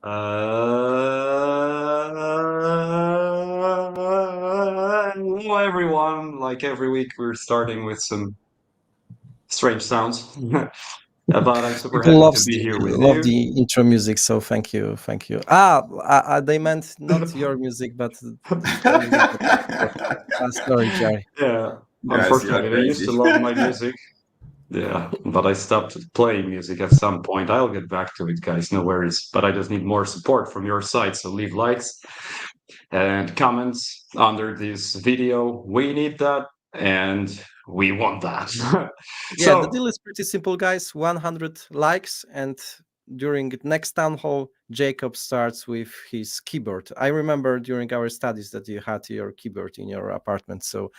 Hello everyone. Like every week, we're starting with some strange sounds, but I'm super People happy love to be here with love you. the intro music, so thank you. They meant not your music, but the music that I prefer. Sorry, Jerry. Yeah, Guys, you are unfortunately, I used to crazy. love my music. Yeah, but I stopped playing music at some point. I'll get back to it, guys. No worries. But I just need more support from your side. So leave likes and comments under this video. We need that, and we want that. Yeah, the So deal is pretty simple, guys. 100 likes, and during next town hall, Jacob starts with his keyboard. I remember during our studies that you had your keyboard in your apartment, so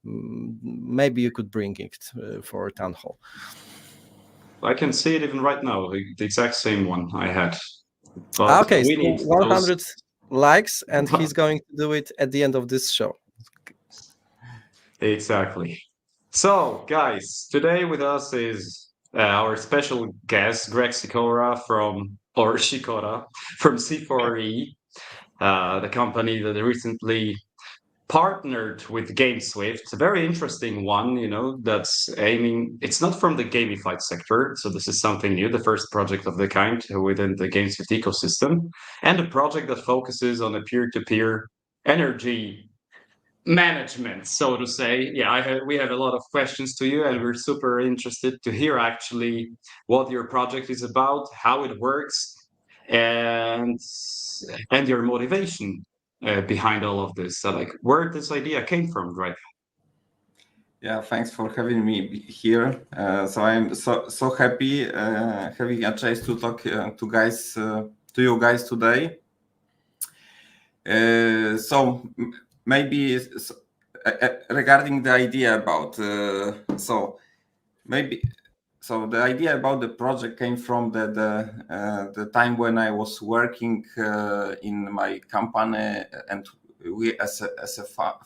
maybe you could bring it for town hall. I can see it even right now, the exact same one I had. But Okay, we so need those. 100 likes, and he's going to do it at the end of this show. Exactly. So, guys, today with us is our special guest, Greg Sikora or Shikora from C4E, the company that recently partnered with GameSwift. A very interesting one, that's aiming, it's not from the gamified sector. So this is something new, the first project of the kind within the GameSwift ecosystem, and a project that focuses on a peer-to-peer energy management, so to say. Yeah, we have a lot of questions to you, and we're super interested to hear actually what your project is about, how it works, and your motivation behind all of this. So, like, where this idea came from, right? Yeah, thanks for having me here. So I'm so happy having a chance to talk to you guys today. So maybe regarding the idea about the idea about the project came from the time when I was working in my company, and we as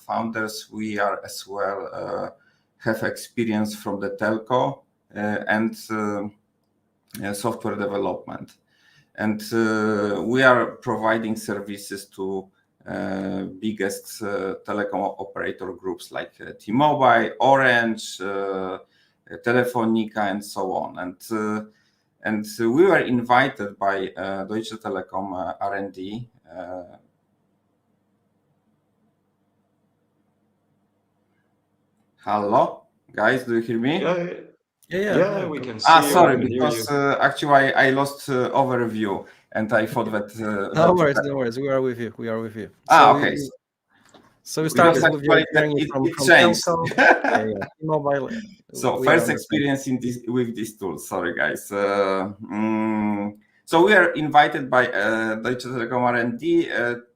founders, we are as well have experience from the telco and software development, and we are providing services to biggest telecom operator groups like T-Mobile, Orange, Telefonica, and so on. And we were invited by Deutsche Telekom R&D. Hello, guys, do you hear me? Yeah, we can see you. Sorry, We can hear because you. actually I lost overview, and I thought that. No worries. We are with you. Okay. So we started with your journey from changed. telco, T-Mobile. So first experience with these tools. Sorry, guys. So we are invited by Deutsche Telekom R&D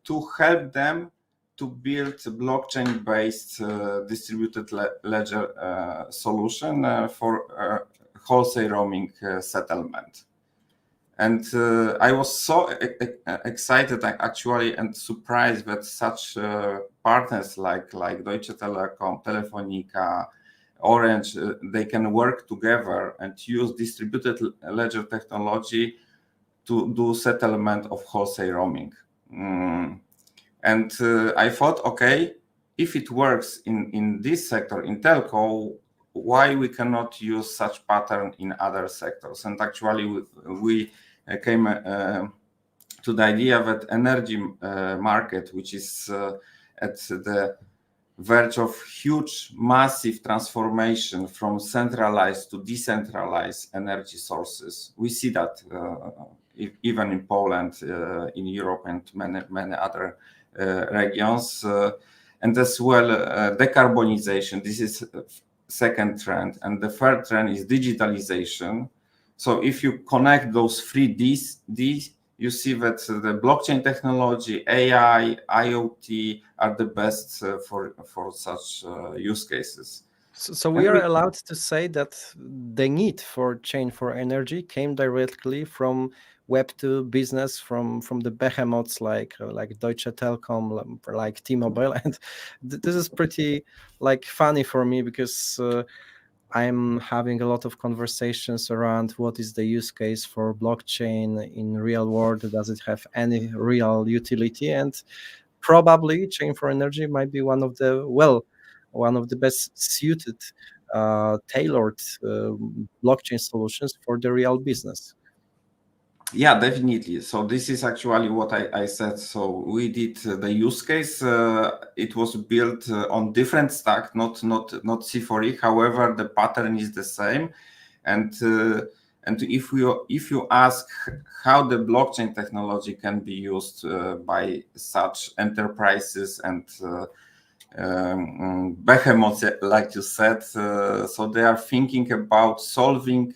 to help them to build a blockchain-based distributed ledger solution for wholesale roaming settlement. And I was so excited, actually, and surprised that such partners like Deutsche Telekom, Telefonica, Orange, they can work together and use distributed ledger technology to do settlement of wholesale roaming. And I thought, okay, if it works in this sector, in telco, why we cannot use such pattern in other sectors? And actually, we came to the idea that energy market, which is at the verge of huge, massive transformation from centralized to decentralized energy sources. We see that even in Poland, in Europe, and many other regions, and as well decarbonization. This is second trend, and the third trend is digitalization. So if you connect those three Ds, you see that the blockchain technology, AI, IoT are the best for such use cases. So we are allowed to say that the need for chain for energy came directly from Web 2 business, from the behemoths like Deutsche Telekom, like T-Mobile, and this is pretty funny for me because I'm having a lot of conversations around what is the use case for blockchain in real world. Does it have any real utility? And probably chain for energy might be one of the best suited, tailored blockchain solutions for the real business. Yeah, definitely. So this is actually what I said. So we did the use case. It was built on different stack, not C4E. However, the pattern is the same. And if you ask how the blockchain technology can be used by such enterprises and behemoths, like you said, so they are thinking about solving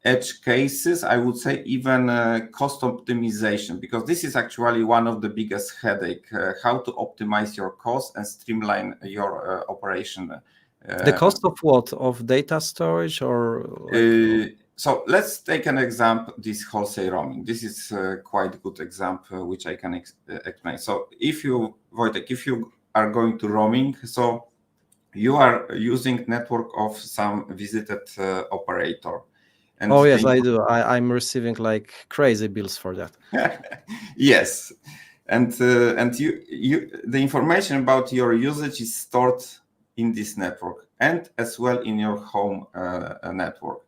edge cases, I would say even cost optimization, because this is actually one of the biggest headache, how to optimize your cost and streamline your operation. The cost of what? Of data storage or like... So let's take an example, this wholesale roaming. This is quite a good example, which I can explain. So if you, Wojtek, if you are going to roaming, so you are using network of some visited operator. And oh yes, I do. I'm receiving like crazy bills for that. Yes, and you the information about your usage is stored in this network and as well in your home network.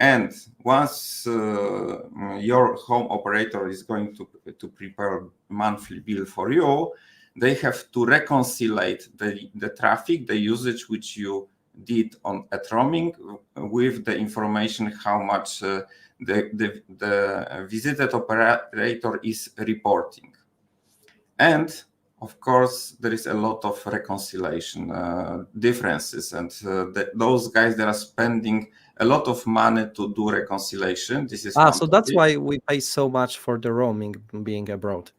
And once your home operator is going to prepare monthly bill for you, they have to reconcile the traffic, the usage which you did at roaming with the information how much the visited operator is reporting. And of course, there is a lot of reconciliation differences, and those guys that are spending a lot of money to do reconciliation. This is so that's why we pay so much for the roaming being abroad.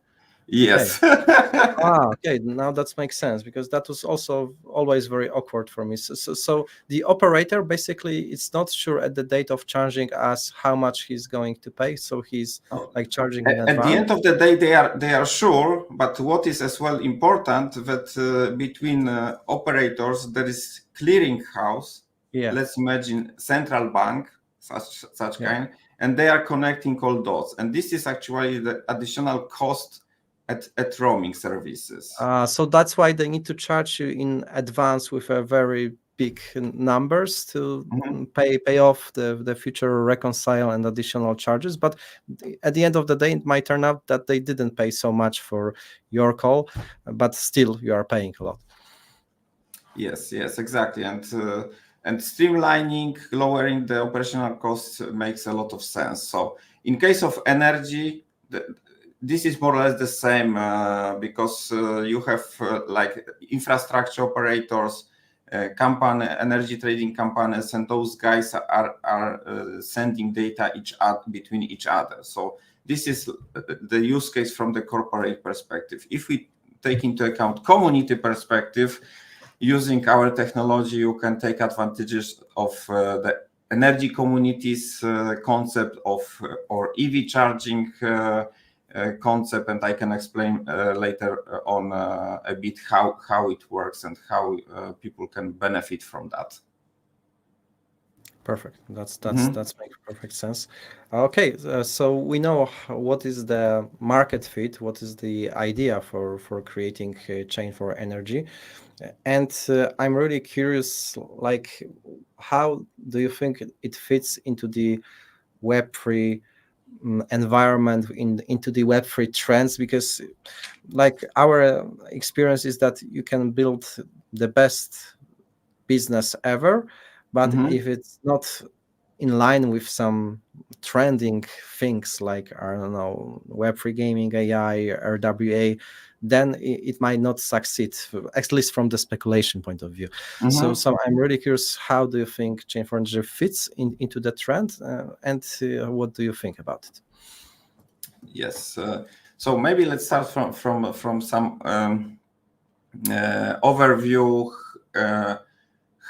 Yes. Okay. Okay. Now that makes sense, because that was also always very awkward for me. So the operator basically it's not sure at the date of charging us how much he's going to pay. So he's like charging in advance. At the end of the day, they are sure. But what is as well important that between operators there is clearing house. Yeah. Let's imagine central bank, such kind, and they are connecting all dots. And this is actually the additional cost at roaming services. So that's why they need to charge you in advance with a very big numbers to pay off the future reconcile and additional charges. But at the end of the day, it might turn out that they didn't pay so much for your call, but still you are paying a lot. Yes, exactly. And streamlining, lowering the operational costs makes a lot of sense. So in case of energy, this is more or less the same because you have like infrastructure operators, energy trading companies, and those guys are sending data between each other. So this is the use case from the corporate perspective. If we take into account community perspective, using our technology, you can take advantages of the energy communities concept of or EV charging concept, and I can explain later on a bit how it works and how people can benefit from that. Perfect. That's makes perfect sense. Okay, so we know what is the market fit, what is the idea for creating a chain for energy, and I'm really curious, like, how do you think it fits into the Web3 environment, into the Web3 trends? Because like our experience is that you can build the best business ever, but if it's not in line with some trending things like, I don't know, Web3 gaming, AI, RWA, then it might not succeed, at least from the speculation point of view. So I'm really curious, how do you think Chain for Energy fits into the trend, and what do you think about it? Yes. So maybe let's start from some overview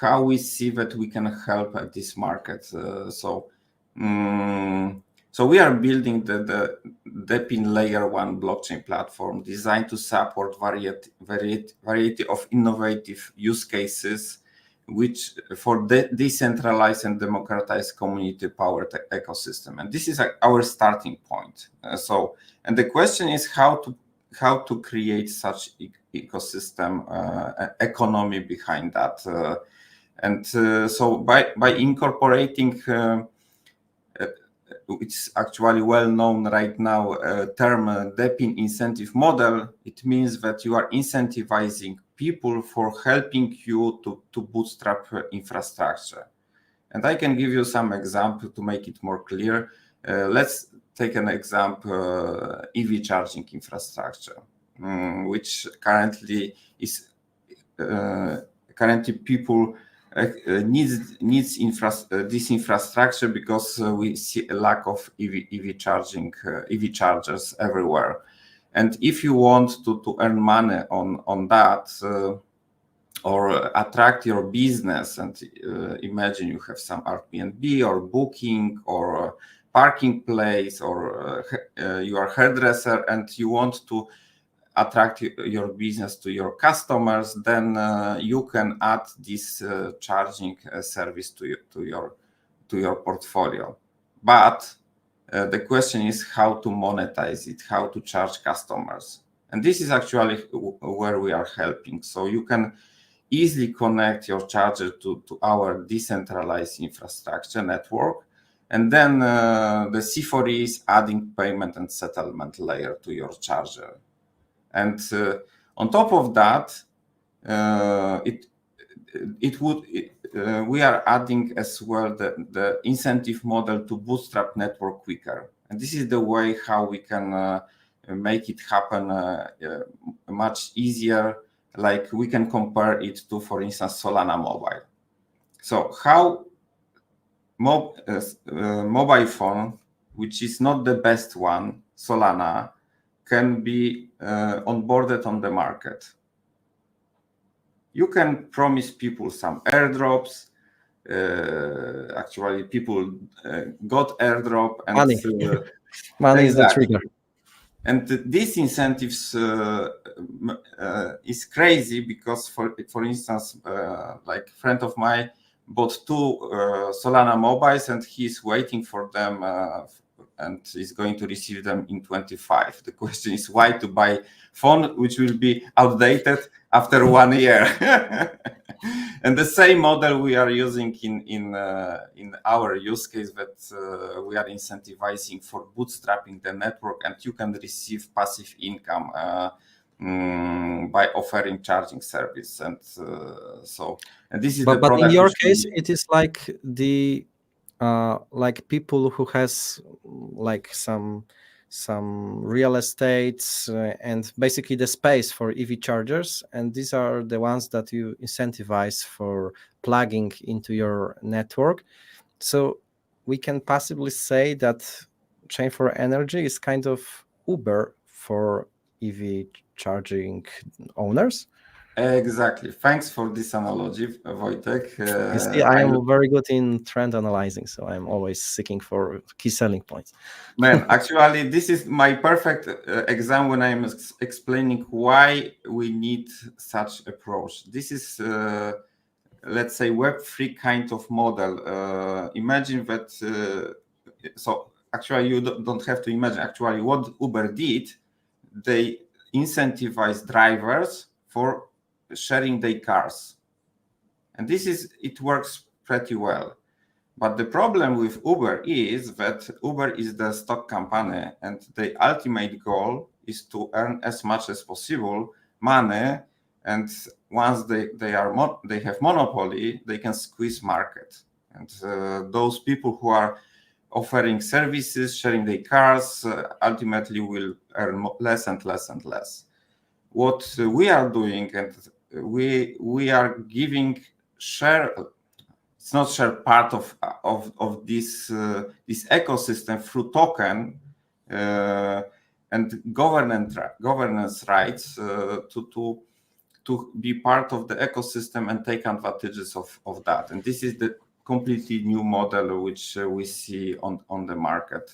how we see that we can help at this market. So we are building the DePIN Layer 1 blockchain platform designed to support variety of innovative use cases which for the decentralized and democratized community-powered ecosystem. And this is our starting point. And the question is how to create such ecosystem economy behind that. So by incorporating it's actually well known right now term DEPIN incentive model, it means that you are incentivizing people for helping you to bootstrap infrastructure. And I can give you some example to make it more clear. Let's take an example, EV charging infrastructure, which currently is people needs this infrastructure because we see a lack of EV chargers everywhere. And if you want to earn money on that or attract your business, and imagine you have some Airbnb or booking or parking place, or you are a hairdresser and you want to attract your business to your customers, then you can add this charging service to your portfolio. But the question is how to monetize it, how to charge customers. And this is actually where we are helping. So you can easily connect your charger to our decentralized infrastructure network. And then the C4E's adding payment and settlement layer to your charger. And on top of that, we are adding as well the incentive model to bootstrap network quicker. And this is the way how we can make it happen much easier. Like we can compare it to, for instance, Solana Mobile. So how mobile phone, which is not the best one, Solana, can be onboarded on the market. You can promise people some airdrops. Actually, people got airdrop and money is the trigger. And these incentives is crazy because, for instance, like a friend of mine bought 2 Solana mobiles and he's waiting for them and is going to receive them in 25. The question is why to buy phone which will be outdated after 1 year. And the same model we are using in our use case, that we are incentivizing for bootstrapping the network, and you can receive passive income by offering charging service. And and this is but in your case, it is like the like people who has like some real estates and basically the space for EV chargers, and these are the ones that you incentivize for plugging into your network. So we can possibly say that Chain for Energy is kind of Uber for EV charging owners. Exactly. Thanks for this analogy, Wojtek. You see, I am very good in trend analyzing, so I'm always seeking for key selling points. Man, actually, this is my perfect example when I'm explaining why we need such approach. This is, let's say, Web3 kind of model. Imagine that, so actually you don't have to imagine. Actually, what Uber did, they incentivize drivers for sharing their cars, and it works pretty well. But the problem with Uber is that Uber is the stock company, and the ultimate goal is to earn as much as possible money. And once they have monopoly, they can squeeze market. And those people who are offering services, sharing their cars, ultimately will earn less and less and less. What we are doing, and we are giving share. It's not share part of this ecosystem through token and governance rights to be part of the ecosystem and take advantages of that. And this is the completely new model which we see on the market.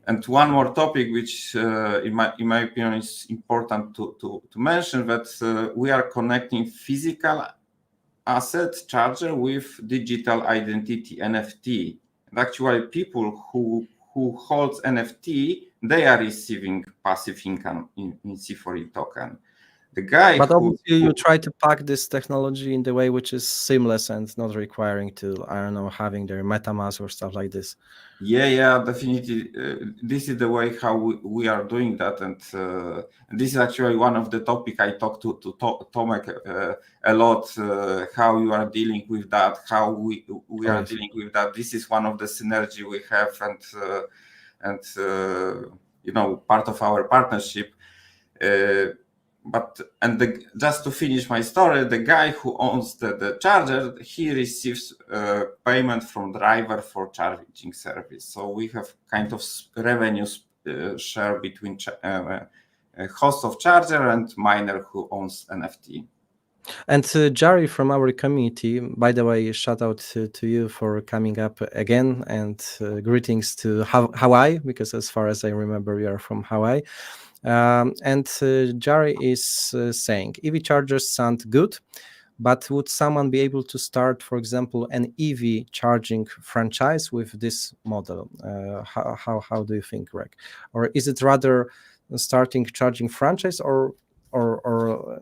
And one more topic, which in my opinion is important to mention, that we are connecting physical asset charger with digital identity NFT. And actually, people who holds NFT, they are receiving passive income in C4E token. The guy But who obviously, you try to pack this technology in the way which is seamless and not requiring to, I don't know, having their MetaMask or stuff like this. yeah, definitely. This is the way how we are doing that, and this is actually one of the topic I talked to Tomek a lot. How you are dealing with that, how we are dealing with that. This is one of the synergy we have, and part of our partnership. Just to finish my story, the guy who owns the charger, he receives payment from driver for charging service. So we have kind of revenue share between host of charger and miner who owns NFT. And Jari from our community, by the way, shout out to you for coming up again, and greetings to Hawaii, because as far as I remember, you are from Hawaii. And Jari is saying, EV chargers sound good, but would someone be able to start, for example, an EV charging franchise with this model? How do you think, Greg? Or is it rather starting charging franchise, or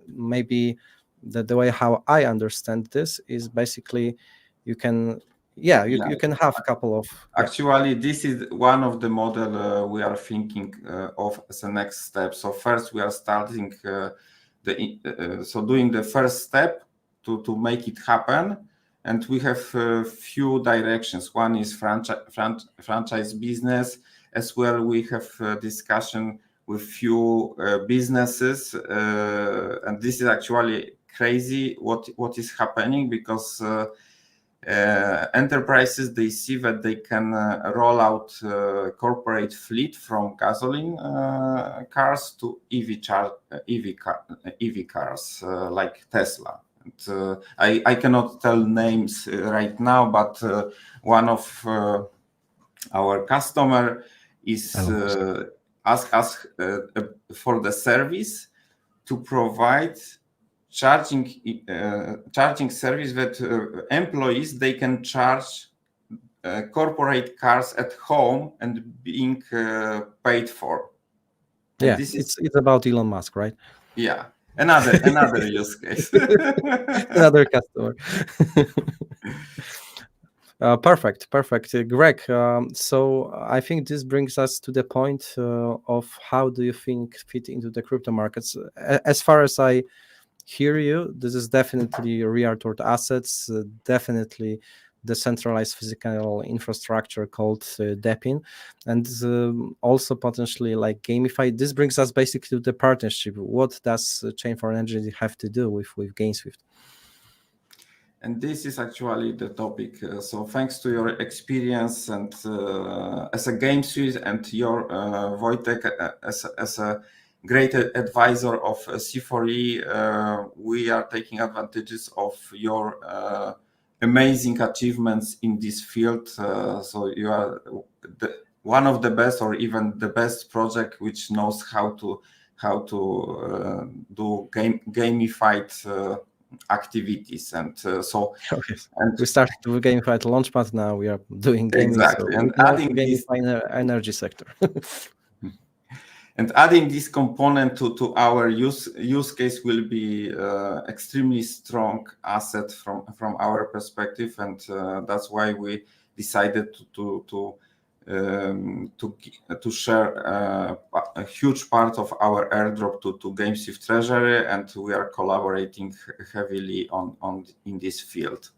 maybe the way how I understand this is basically you can you can have a couple of Actually, this is one of the model we are thinking of as a next step. So first we are starting doing the first step to make it happen, and we have a few directions. One is franchise business, as well. We have a discussion with few businesses, and this is actually crazy what is happening, because enterprises, they see that they can roll out corporate fleet from gasoline cars to EV cars like Tesla. And, I cannot tell names right now, but one of our customer is ask us for the service to provide charging service that employees, they can charge corporate cars at home and being paid for. And yeah, it's about Elon Musk, right? Yeah, another use case. Another customer. Perfect. Greg, so I think this brings us to the point of how do you think fit into the crypto markets? As far as I hear you, this is definitely re-authored assets, definitely decentralized physical infrastructure called DEPIN, and also potentially like gamified. This brings us basically to the partnership. What does Chain4Energy have to do with GameSwift? And this is actually the topic. So thanks to your experience and as a GameSwift, and your Wojtek as a great advisor of C4E, we are taking advantages of your amazing achievements in this field. So you are one of the best, or even the best project which knows how to do gamified activities, and and we started to gamify the launchpad. Now we are doing gaming, exactly, so and adding gamify energy sector. And adding this component to our use case will be extremely strong asset from our perspective, and that's why we decided to share a huge part of our airdrop to GameSwift Treasury, and we are collaborating heavily in this field.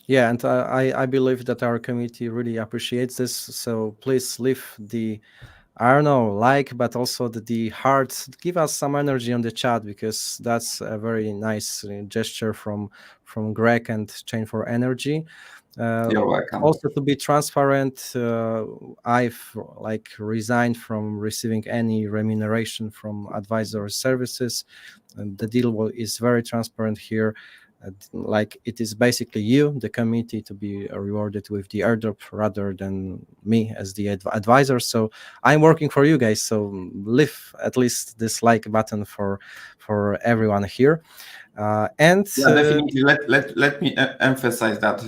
Yeah, and I believe that our community really appreciates this. So please leave the, I don't know, like, but also the hearts. Give us some energy on the chat, because that's a very nice gesture from Greg and Chain4Energy. You're welcome. Also, to be transparent, I've resigned from receiving any remuneration from advisory services, and the deal is very transparent here. like it is basically you, the community, to be rewarded with the airdrop rather than me as the advisor. So I'm working for you guys. So leave at least this like button for everyone here. And definitely. Let me emphasize that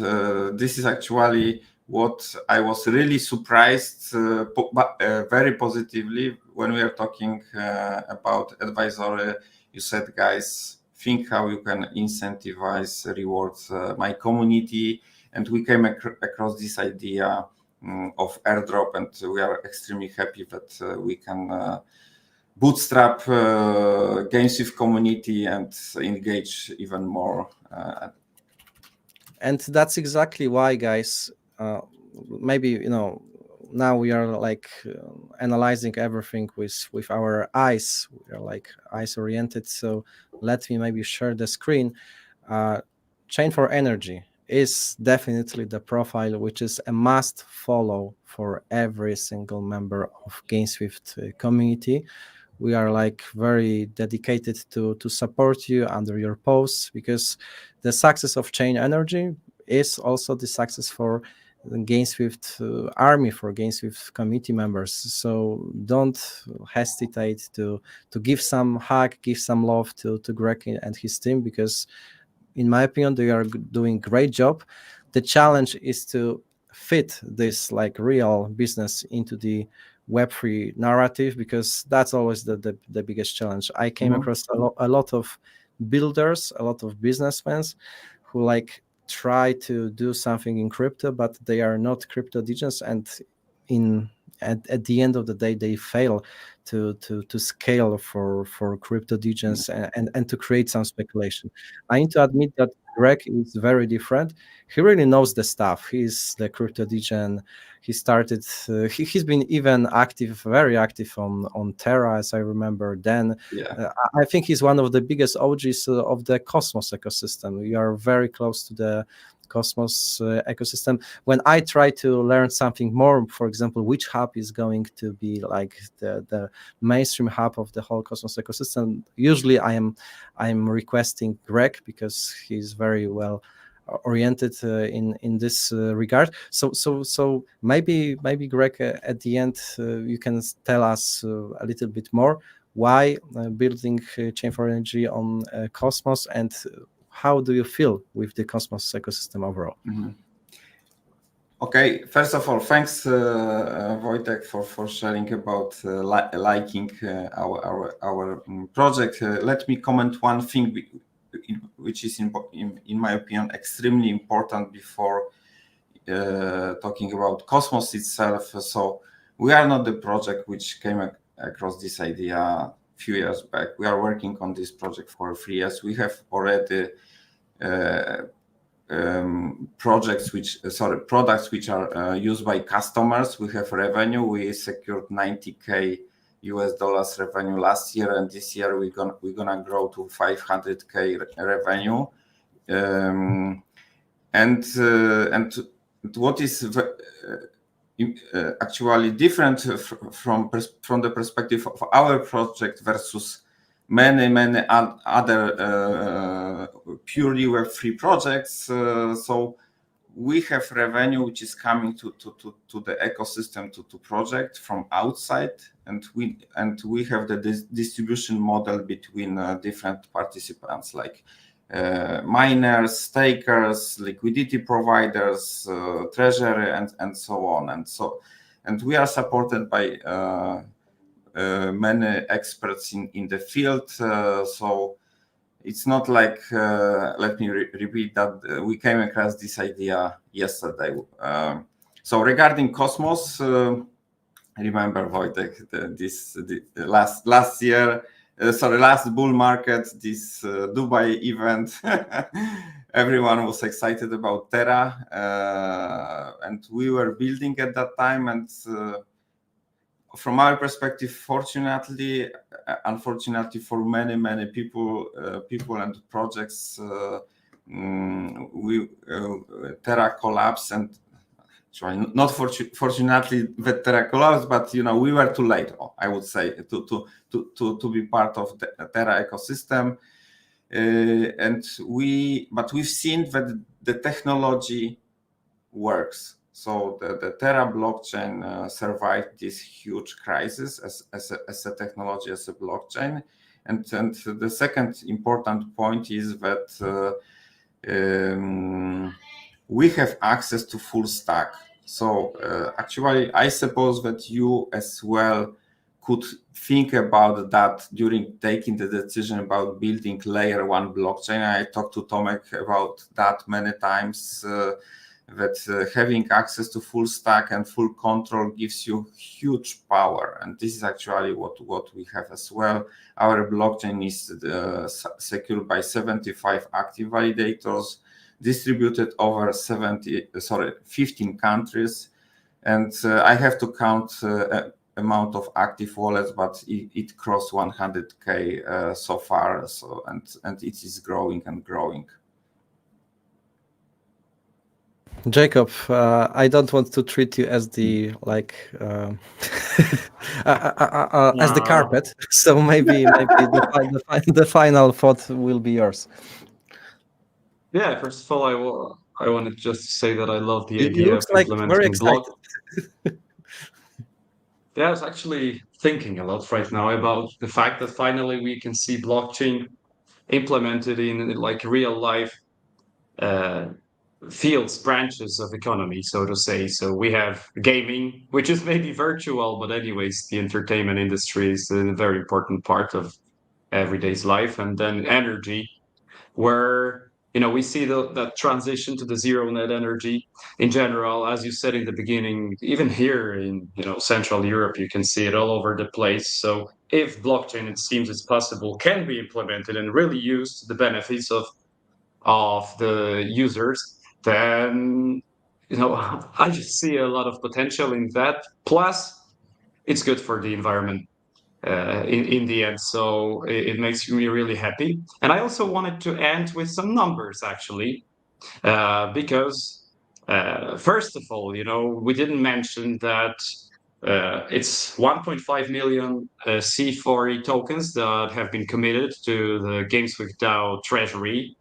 this is actually what I was really surprised, very positively when we are talking about advisory. You said, guys, think how you can incentivize, reward my community, and we came across this idea of airdrop, and we are extremely happy that we can bootstrap GameSwift community and engage even more. And that's exactly why, guys, maybe now we are like analyzing everything with our eyes. We are like eyes oriented. So let me maybe share the screen. Chain for Energy is definitely the profile which is a must follow for every single member of GameSwift community. We are like very dedicated to support you under your posts, because the success of Chain Energy is also the success for the GameSwift army, for GameSwift community members. So don't hesitate to give some hug, give some love to Greg and his team, because in my opinion they are doing great job. The challenge is to fit this like real business into the Web3 narrative, because that's always the biggest challenge. I came across a lot of builders, a lot of businessmen who like try to do something in crypto, but they are not crypto digits, and at the end of the day they fail to scale for crypto digits and to create some speculation. I need to admit that Greg is very different. He really knows the stuff. He's the crypto degen. He started. He's been even active, very active on Terra, as I remember. Then I think he's one of the biggest OGs of the Cosmos ecosystem. We are very close to the Cosmos ecosystem. When I try to learn something more, for example, which hub is going to be like the mainstream hub of the whole Cosmos ecosystem, usually I am requesting Greg, because he's very well oriented in this regard. So maybe Greg, at the end you can tell us a little bit more why building Chain for Energy on Cosmos, and how do you feel with the Cosmos ecosystem overall? Okay, first of all, thanks Wojtek for sharing about liking our project. Let me comment one thing which is in my opinion extremely important before talking about Cosmos itself. So we are not the project which came across this idea a few years back. We are working on this project for 3 years. We have already products which are used by customers. We have revenue. We secured $90K revenue last year, and this year we're gonna grow to $500K revenue. And what is actually different from the perspective of our project versus many other purely Web3 projects. So we have revenue which is coming to the ecosystem, to project from outside, and we have the distribution model between different participants, like miners, stakers, liquidity providers, treasury, and so on. And we are supported by many experts in the field. So it's not like, let me repeat that we came across this idea yesterday. So regarding Cosmos, remember Wojtek, last year, last bull market, this Dubai event, everyone was excited about Terra, and we were building at that time. And from our perspective, fortunately, unfortunately for many people and projects, Terra collapsed, and not fortunately that Terra collapsed, but we were too late, I would say, to be part of the Terra ecosystem. but we've seen that the technology works. So the Terra blockchain survived this huge crisis as a technology, as a blockchain. And the second important point is that we have access to full stack. So actually, I suppose that you as well could think about that during taking the decision about building layer 1 blockchain. I talked to Tomek about that many times, that having access to full stack and full control gives you huge power. And this is actually what we have as well. Our blockchain is secured by 75 active validators, distributed over 15 countries. And I have to count amount of active wallets, but it crossed 100K so far. So and it is growing and growing. Jacob, I don't want to treat you as the as the carpet. So maybe the final thought will be yours. Yeah, first of all, I wanted just to say that I love the You idea looks of like very implementing excited. Yeah, I was actually thinking a lot right now about the fact that finally we can see blockchain implemented in like real life fields, branches of economy, so to say. So we have gaming, which is maybe virtual, but anyways, the entertainment industry is a very important part of everyday's life. And then energy, where we see that transition to the zero net energy in general, as you said in the beginning. Even here in Central Europe, you can see it all over the place. So if blockchain, it seems it's possible, can be implemented and really used to the benefits of the users, then I just see a lot of potential in that. Plus, it's good for the environment in the end. So it makes me really happy. And I also wanted to end with some numbers, actually, because first of all, we didn't mention that it's 1.5 million C4E tokens that have been committed to the GameSwift DAO Treasury.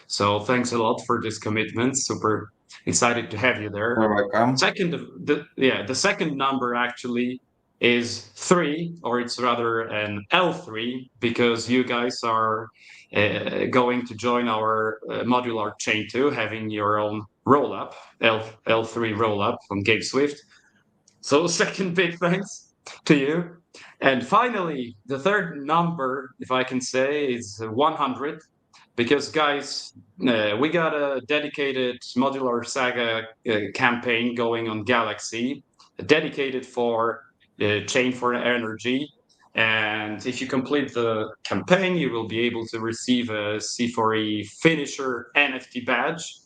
So thanks a lot for this commitment. Super excited to have you there. You're welcome. The second number actually is 3, or it's rather an L3, because you guys are going to join our modular chain too, having your own rollup, L3 rollup on GameSwift. So second big thanks to you. And finally, the third number, if I can say, is 100. Because guys, we got a dedicated modular saga campaign going on Galaxy, dedicated for chain for energy. And if you complete the campaign, you will be able to receive a C4E finisher NFT badge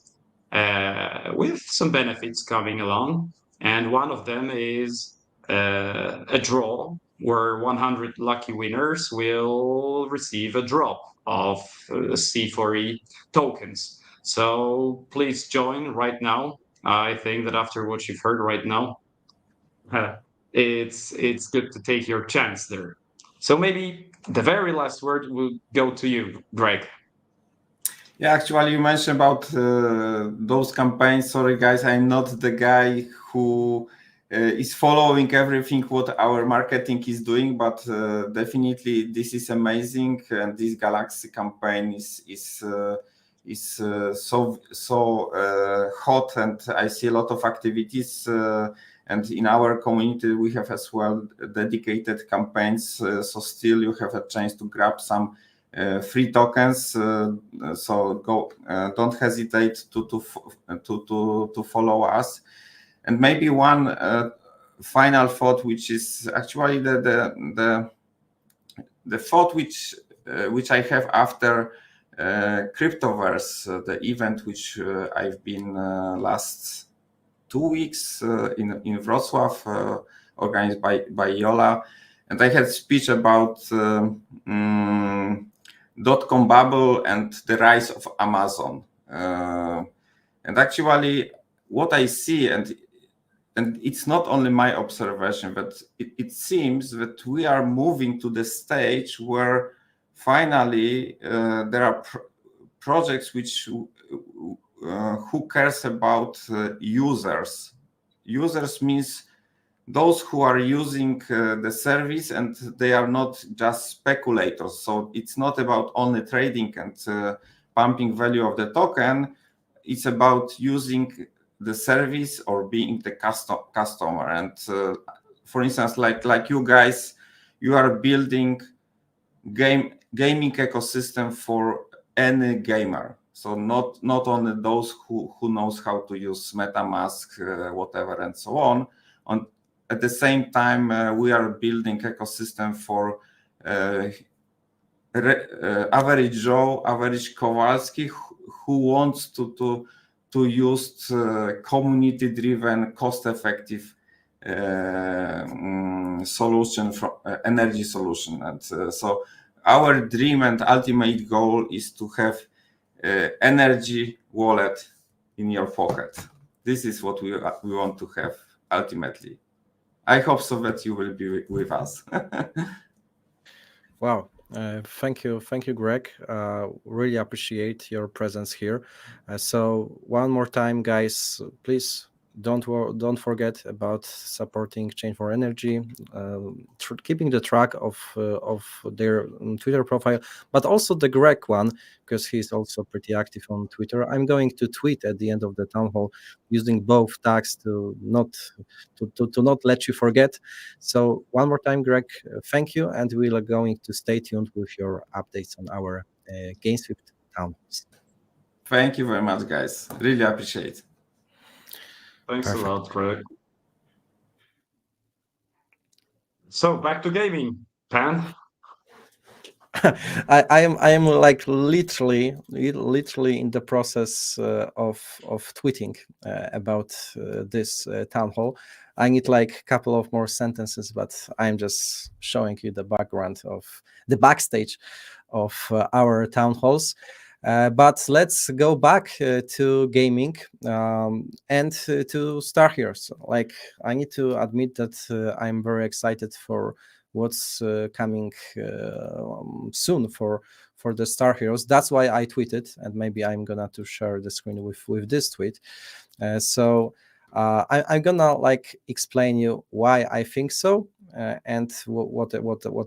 with some benefits coming along. And one of them is a draw where 100 lucky winners will receive a drop of C4E tokens. So please join right now. I think that after what you've heard right now, it's good to take your chance there. So maybe the very last word will go to you, Greg. Yeah, actually, you mentioned about those campaigns. Sorry, guys, I'm not the guy who is following everything what our marketing is doing, but definitely this is amazing, and this Galaxy campaign is so hot, and I see a lot of activities. And in our community, we have as well dedicated campaigns. So still, you have a chance to grab some free tokens. So go, don't hesitate to follow us. And maybe one final thought, which is actually the thought which I have after Cryptoverse, the event which I've been last 2 weeks in Wrocław, organized by Yola, and I had a speech about dot-com bubble and the rise of Amazon. And actually, what I see, and it's not only my observation, but it seems that we are moving to the stage where finally, there are projects which who cares about users. Users means those who are using the service, and they are not just speculators. So it's not about only trading and pumping value of the token. It's about using the service or being the customer. And for instance, like you guys, you are building gaming ecosystem for any gamer. So not only those who knows how to use MetaMask, whatever, and so on. At the same time, we are building ecosystem for average Joe, average Kowalski, who wants to use community-driven, cost-effective solution from energy solution. And so our dream and ultimate goal is to have energy wallet in your pocket. This is what we want to have ultimately. I hope so that you will be with us. Wow. Thank you, Greg. Really appreciate your presence here. So one more time, guys, please don't forget about supporting Chain for Energy, keeping the track of their Twitter profile, but also the Greg one, because he's also pretty active on Twitter. I'm going to tweet at the end of the town hall using both tags to not let you forget. So one more time, Greg, thank you, and we are going to stay tuned with your updates on our GameSwift town halls. Thank you very much, guys. Really appreciate. Thanks Perfect. a lot, Greg. So back to gaming, Pan. I am like literally in the process of tweeting about this town hall. I need like a couple of more sentences, but I'm just showing you the background of the backstage of our town halls. But let's go back to gaming and to StarHeroes. Like, I need to admit that I'm very excited for what's coming soon for the StarHeroes. That's why I tweeted, and maybe I'm gonna to share the screen with this tweet. I'm gonna like explain you why I think so, and what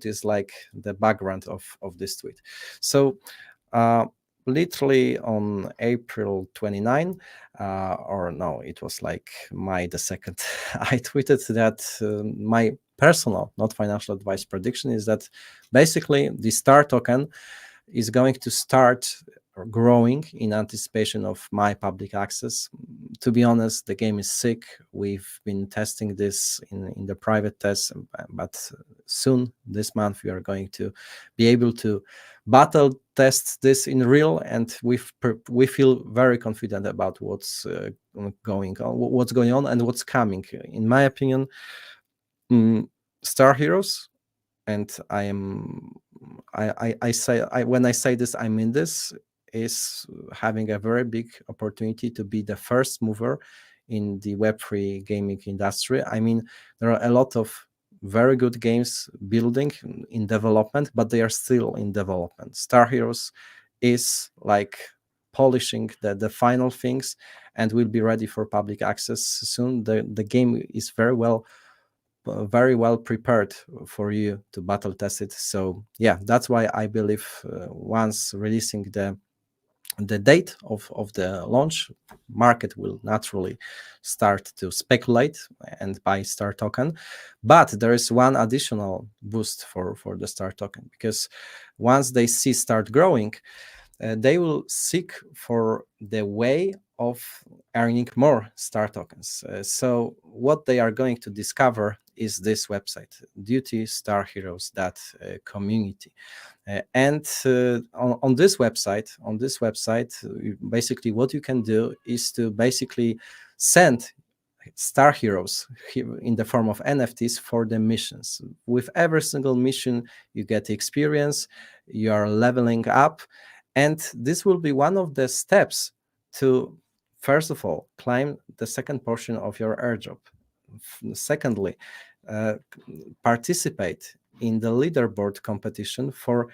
is like the background of this tweet. So literally on April 29, or no, it was like May the 2nd, I tweeted that my personal, not financial advice prediction is that basically the STAR token is going to start growing in anticipation of my public access. To be honest, the game is sick. We've been testing this in the private tests, but soon this month we are going to be able to battle test this in real, and we feel very confident about what's going on and what's coming. In my opinion, StarHeroes, and when I say this, I mean this, is having a very big opportunity to be the first mover in the Web3 gaming industry. I mean, there are a lot of very good games building in development, but they are still in development. StarHeroes is like polishing the final things and will be ready for public access soon. The game is very well prepared for you to battle test it. So yeah, that's why I believe once releasing the date of the launch, market will naturally start to speculate and buy STAR token. But there is one additional boost for the STAR token, because once they see start growing, they will seek for the way of earning more STAR tokens. So what they are going to discover is this website, dutystarheroes.community. And on this website, basically what you can do is to basically send StarHeroes in the form of NFTs for the missions. With every single mission, you get experience, you are leveling up, and this will be one of the steps to, first of all, climb the second portion of your airdrop. Secondly, participate in the leaderboard competition for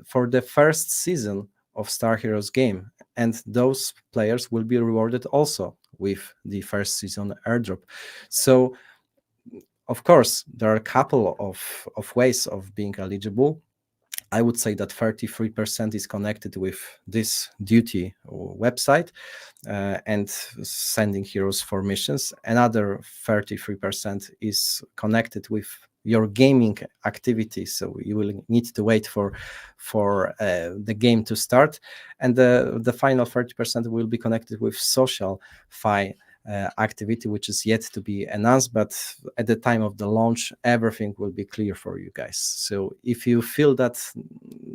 for the first season of StarHeroes game, and those players will be rewarded also with the first season airdrop. So of course there are a couple of ways of being eligible. I would say that 33% is connected with this duty website and sending heroes for missions. Another 33% is connected with your gaming activity, so you will need to wait for the game to start, and the final 30% will be connected with social fi activity, which is yet to be announced, but at the time of the launch everything will be clear for you guys. So if you feel that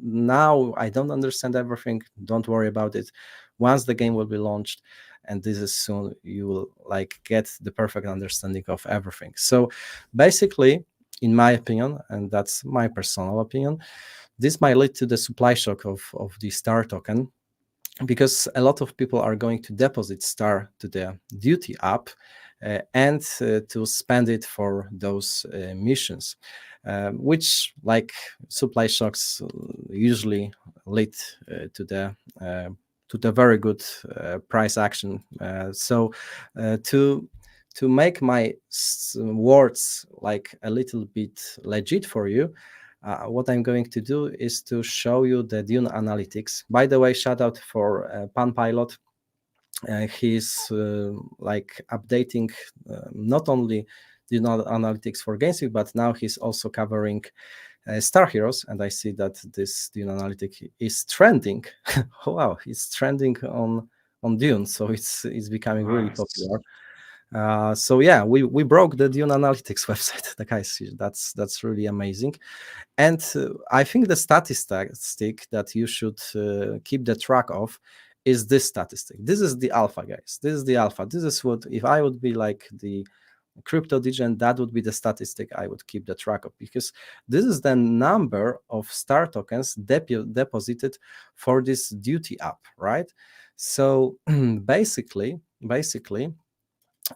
now I don't understand everything, don't worry about it. Once the game will be launched, and this is soon, you will like get the perfect understanding of everything. So basically, in my opinion, and that's my personal opinion, this might lead to the supply shock of the star token, because a lot of people are going to deposit star to the duty app and to spend it for those missions, which like supply shocks usually lead to the very good price action. So to make my words like a little bit legit for you, what I'm going to do is to show you the Dune analytics. By the way, shout out for Pan Pilot. He's like updating not only Dune analytics for GameSwift, but now he's also covering StarHeroes, and I see that this Dune analytic is trending. Wow, it's trending on Dune, so it's becoming really popular. So yeah, we broke the Dune Analytics website. The guys, that's really amazing. And I think the statistic that you should keep the track of is this statistic. This is the alpha, guys. This is the alpha. This is what, if I would be like the crypto degen, that would be the statistic I would keep the track of, because this is the number of star tokens deposited for this duty app, right? So basically,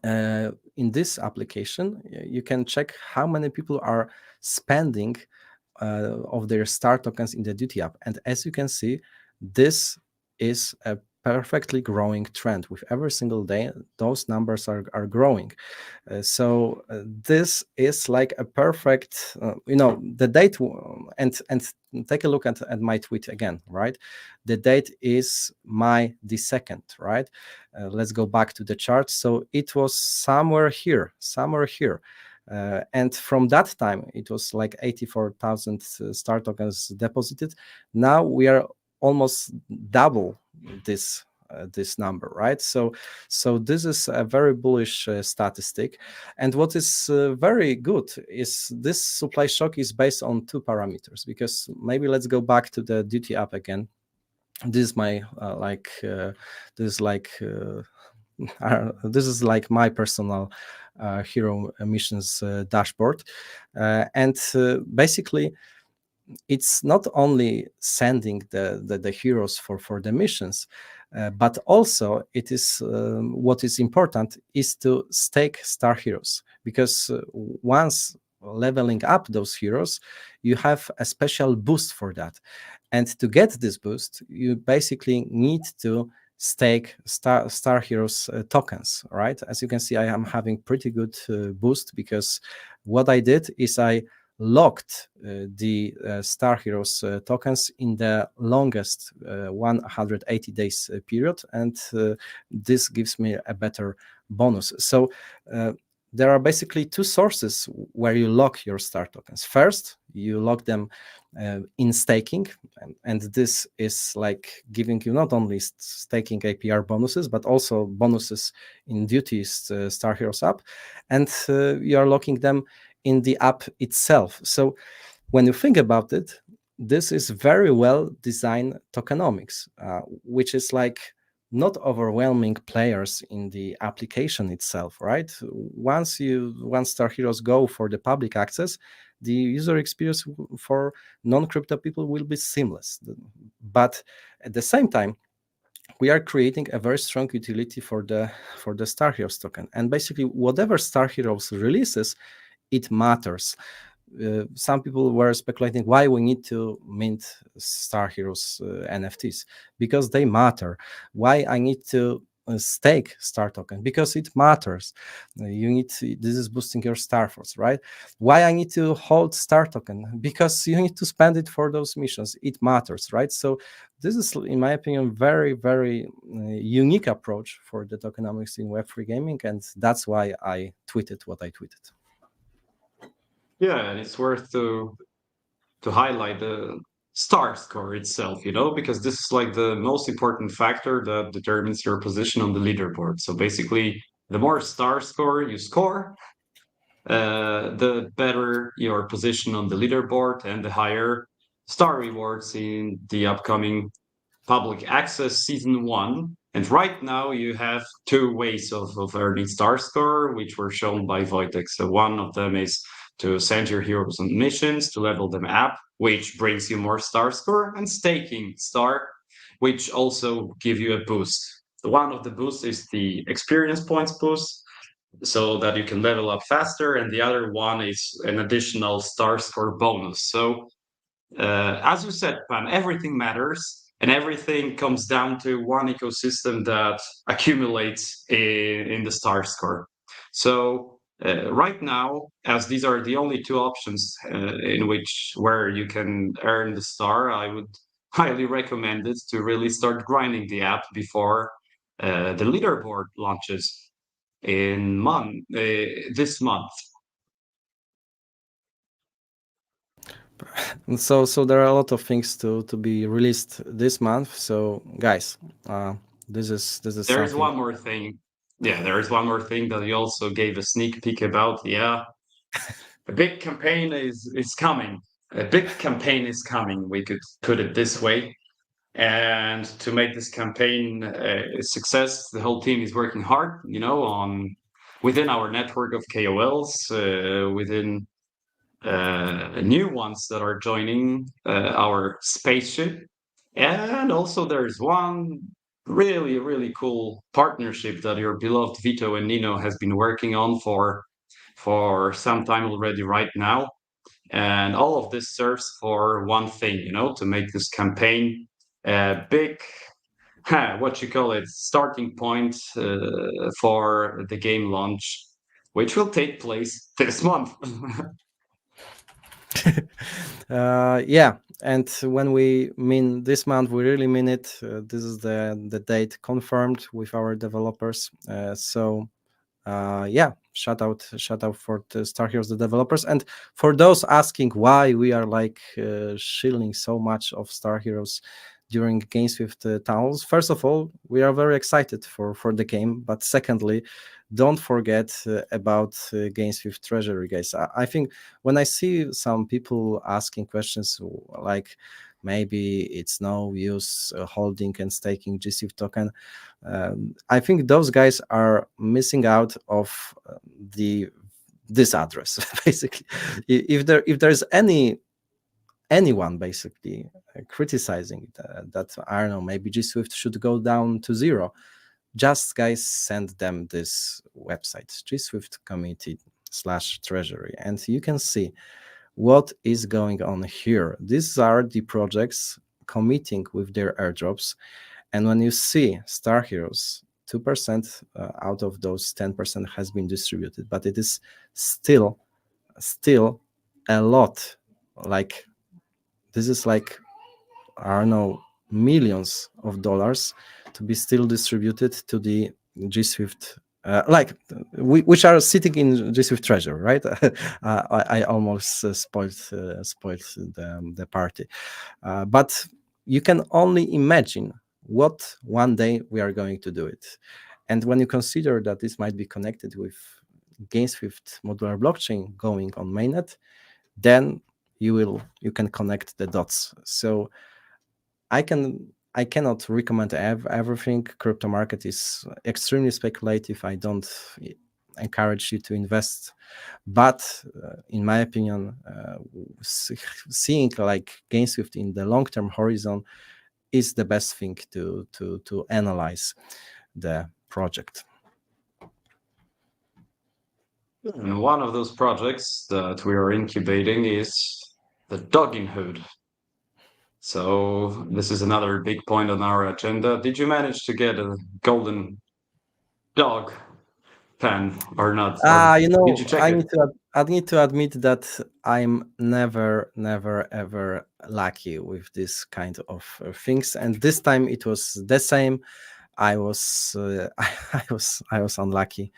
in this application, you can check how many people are spending of their star tokens in the duty app. And as you can see, this is a perfectly growing trend. With every single day, those numbers are growing. So this is like a perfect, the date, and take a look at my tweet again, right? The date is May the 2nd, right? Let's go back to the chart. So it was somewhere here. And from that time, it was like 84,000 star tokens deposited. Now we are almost double this number, right? So this is a very bullish statistic. And what is very good is this supply shock is based on two parameters, because maybe let's go back to the duty app again. This is my this is like my personal hero missions dashboard, and basically it's not only sending the heroes for the missions, but also it is what is important is to stake star heroes, because once leveling up those heroes, you have a special boost for that. And to get this boost, you basically need to stake star heroes tokens, right? As you can see, I am having pretty good boost, because what I did is I locked the Star Heroes tokens in the longest 180 days period, and this gives me a better bonus. So there are basically two sources where you lock your star tokens. First, you lock them in staking, and this is like giving you not only staking APR bonuses, but also bonuses in duties Star Heroes app, and you are locking them in the app itself. So when you think about it, this is very well designed tokenomics, which is like not overwhelming players in the application itself, right? Once Star Heroes go for the public access, the user experience for non-crypto people will be seamless. But at the same time, we are creating a very strong utility for the Star Heroes token. And basically, whatever Star Heroes releases, it matters. some people were speculating why we need to mint StarHeroes NFTs, because they matter. Why I need to stake star token? Because it matters. You need to, this is boosting your star force, right? Why I need to hold star token? Because you need to spend it for those missions. It matters, right? So this is, in my opinion, very, very unique approach for the tokenomics in Web3 gaming, and that's why I tweeted what I tweeted. Yeah, and it's worth to highlight the star score itself, because this is like the most important factor that determines your position on the leaderboard. So basically, the more star score you score, the better your position on the leaderboard and the higher star rewards in the upcoming public access season 1. And right now you have 2 ways of earning star score, which were shown by Wojtek. So one of them is to send your heroes on missions to level them up, which brings you more star score, and staking star, which also give you a boost. One of the boosts is the experience points boost, so that you can level up faster, and the other one is an additional star score bonus. So as you said, Pan, everything matters, and everything comes down to one ecosystem that accumulates in the star score. So right now, as these are the only 2 options in which where you can earn the star, I would highly recommend it to really start grinding the app before the leaderboard launches in this month. And so there are a lot of things to be released this month. So guys, this is There is something. one more thing. Yeah, there is one more thing that you also gave a sneak peek about. Yeah, a big campaign is coming. A big campaign is coming. We could put it this way. And to make this campaign a success, the whole team is working hard. On within our network of KOLs, within new ones that are joining our spaceship. And also there's one really, really cool partnership that your beloved Vito and Nino has been working on for some time already right now. And all of this serves for one thing, to make this campaign a big, what you call it, starting point for the game launch, which will take place this month. Yeah, and when we mean this month, we really mean it. This is the date confirmed with our developers. Yeah, shout out for the StarHeroes, the developers, and for those asking why we are like shilling so much of StarHeroes during GameSwift Townhalls. First of all, we are very excited for the game, but secondly, don't forget about GameSwift Treasury, guys. I think when I see some people asking questions like maybe it's no use holding and staking GSWIFT token, I think those guys are missing out of this address. Basically, if there's anyone basically criticizing that I don't know, maybe GSWIFT should go down to 0, just guys send them this website, GSWIFT community/treasury, and you can see what is going on here. These are the projects committing with their airdrops, and when you see StarHeroes, 2% out of those 10% has been distributed, but it is still a lot. Like, this is like, I don't know, millions of dollars to be still distributed to the GSWIFT, which are sitting in GSWIFT Treasury, right? I almost spoiled the party, but you can only imagine what one day we are going to do it. And when you consider that this might be connected with GameSwift modular blockchain going on mainnet, then you can connect the dots. So I cannot recommend everything. Crypto market is extremely speculative. I don't encourage you to invest, but in my opinion, seeing like GameSwift in the long-term horizon is the best thing to analyze the project. And one of those projects that we are incubating is the Dogging Hood. So this is another big point on our agenda. Did you manage to get a golden dog pen or not? Or did you check I it? need to admit that I'm never, ever lucky with this kind of things, and this time it was the same. I was I was unlucky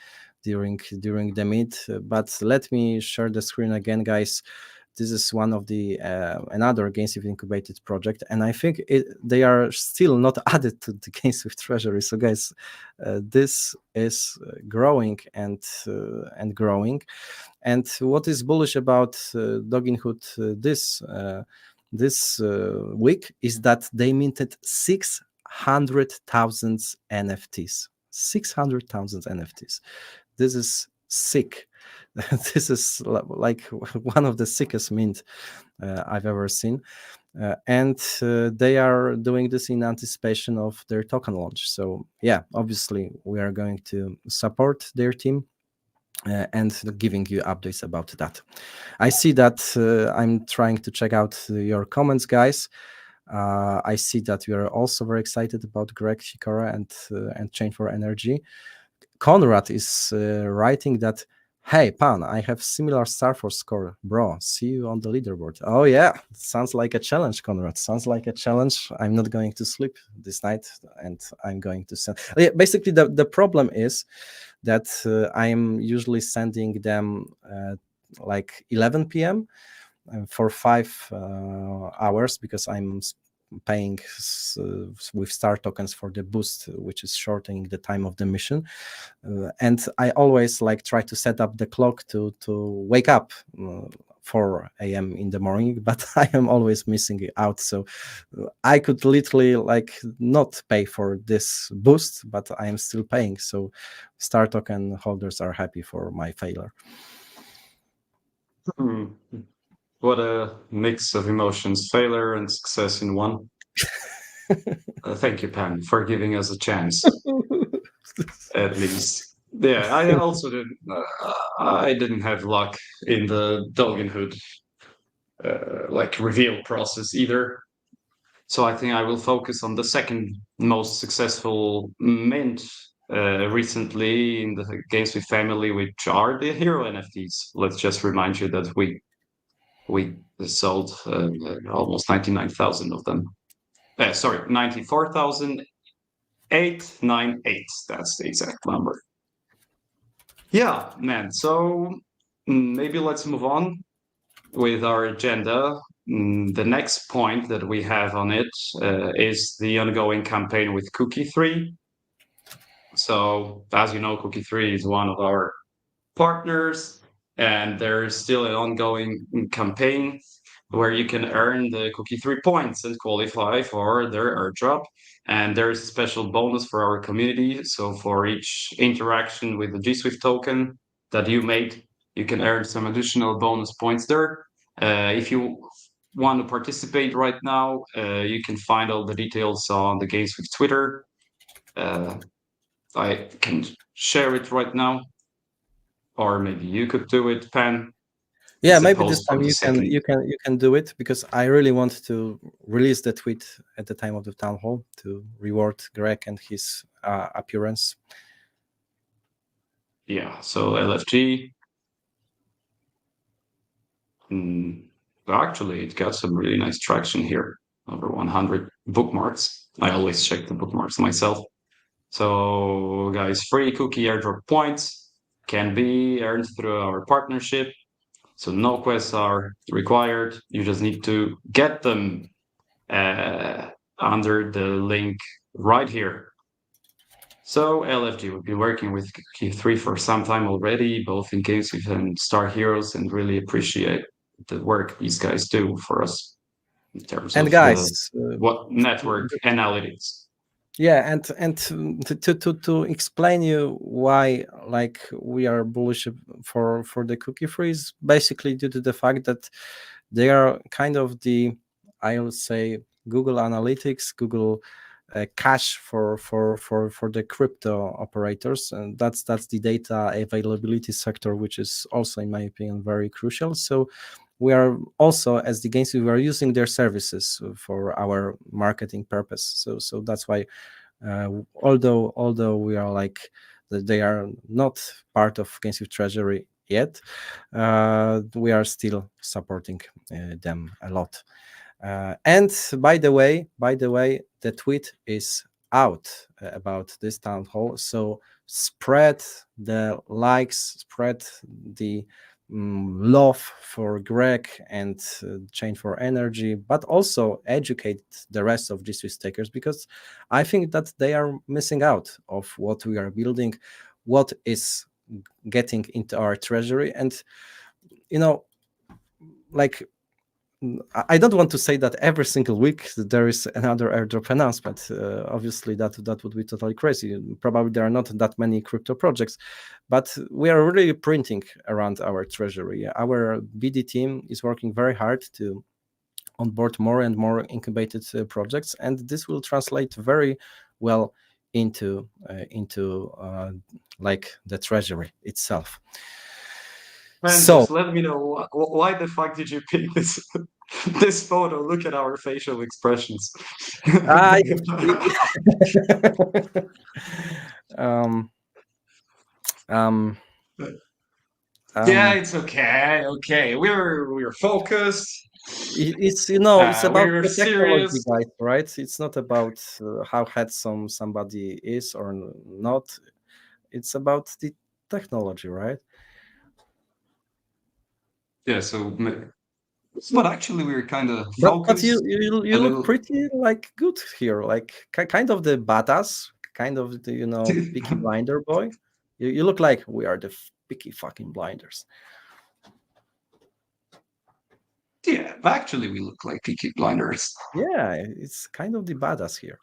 during the meet, but let me share the screen again, guys. This is one of the another GameSwift incubated project, and I think they are still not added to the GameSwift Treasury. So, guys, this is growing and growing. And what is bullish about Dogginhood this week is that they minted 600,000 NFTs. 600,000 NFTs. This is sick. This is like one of the sickest mint I've ever seen. And they are doing this in anticipation of their token launch. So yeah, obviously we are going to support their team and giving you updates about that. I see that I'm trying to check out your comments, guys. I see that you are also very excited about Greg Shikora and Chain for Energy. Conrad is writing that, hey, Pan, I have similar Starforce score. Bro, see you on the leaderboard. Oh, yeah. Sounds like a challenge, Conrad. Sounds like a challenge. I'm not going to sleep this night, and I'm going to send... Basically, the problem is that I'm usually sending them like 11 p.m. For 5 hours because I'm paying with star tokens for the boost, which is shortening the time of the mission, and I always like try to set up the clock to wake up 4 a.m. in the morning, but I am always missing it out. So I could literally like not pay for this boost, but I am still paying. So star token holders are happy for my failure. What a mix of emotions, failure and success in one. Thank you, Pan, for giving us a chance, at least. Yeah, I also didn't. I didn't have luck in the Dolgenhood like reveal process either. So I think I will focus on the second most successful mint recently in the GameSwift family, which are the hero NFTs. Let's just remind you that we sold almost 99,000 of them. Sorry, 94,898. That's the exact number. Yeah, man. So maybe let's move on with our agenda. The next point that we have on it is the ongoing campaign with Cookie3. So, as you know, Cookie3 is one of our partners, and there's still an ongoing campaign where you can earn the Cookie3 points and qualify for their airdrop. And there's a special bonus for our community. So for each interaction with the GSWIFT token that you made, you can earn some additional bonus points there. If you want to participate right now, you can find all the details on the GameSwift Twitter. I can share it right now, or maybe you could do it, Pan. Yeah, maybe this time you can do it, because I really want to release the tweet at the time of the town hall to reward Greg and his appearance. Yeah, so LFG. Actually, it got some really nice traction here. Over 100 bookmarks. I always check the bookmarks myself. So, guys, free cookie airdrop points can be earned through our partnership. So no quests are required. You just need to get them under the link right here. So LFG, we've been working with Cookie3 for some time already, both in GameSwift and StarHeroes, and really appreciate the work these guys do for us in terms and of guys, what network analytics. Yeah, and to explain you why like we are bullish for the Cookie3 is basically due to the fact that they are kind of the, I would say, Google Analytics, Google cash for the crypto operators, and that's the data availability sector, which is also, in my opinion, very crucial. So we are also, as the GameSwift, we are using their services for our marketing purpose. So that's why, although we are like, they are not part of GameSwift Treasury yet, we are still supporting them a lot. And by the way, the tweet is out about this town hall. So spread the likes, spread the love for Greg and Chain for Energy, but also educate the rest of GSWIFT stakers, because I think that they are missing out of what we are building, what is getting into our treasury. And like, I don't want to say that every single week there is another airdrop announcement. Obviously, that would be totally crazy. Probably there are not that many crypto projects, but we are really printing around our treasury. Our BD team is working very hard to onboard more and more incubated projects, and this will translate very well into like the treasury itself. Man, So just let me know why the fuck did you pick this this photo? Look at our facial expressions. I Yeah, it's okay. Okay, we're focused. It's it's about We're the technology, serious. guys, right? It's not about how handsome somebody is or not. It's about the technology, right? Yeah. But actually, we're kind of But you focused. you A look little. pretty like good here, like kind of the badass, kind of the Peaky Blinder boy. You look like we are the Peaky fucking blinders. Yeah, actually, we look like Peaky Blinders. Yeah, it's kind of the badass here.